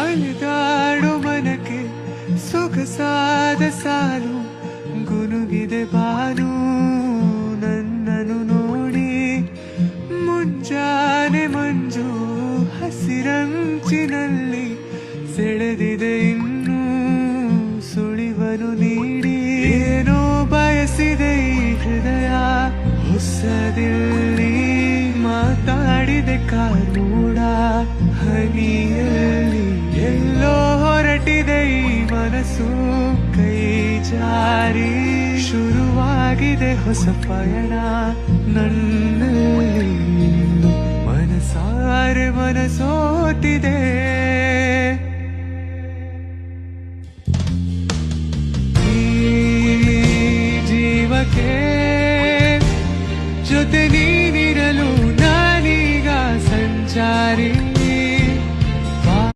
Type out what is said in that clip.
ಅಲೆದಾಡು ಮನಕ್ಕೆ ಸೊಗಸಾದ ಸಾಲು ಗುನುಗಿದೆ ಬಾನು ನನ್ನನು ನೋಡಿ ಮುಂಜಾನೆ ಮಂಜು ಹಸಿರಂಚಿನಲ್ಲಿ ಸೆಳೆದಿದೆ ಇನ್ನೂ ಸುಳಿವನು ನೀಡಿ ಏನೋ ಬಯಸಿದೆ ಈ ಹೃದಯ ಹೊಸದಿಲ್ಲಿ ಮಾತಾಡಿದೆ ಕಾನೂಡ ಹನಿಯಲ್ಲಿ ಎಲ್ಲೋ ಹೊರಟಿದೆ ಈ ಮನಸ್ಸು ಕೈ ಜಾರಿ ಶುರುವಾಗಿದೆ ಹೊಸ ಪಯಣ ನನ್ನಲ್ಲಿ ಮನಸಾರೆ ಮನಸೋತಿದೆ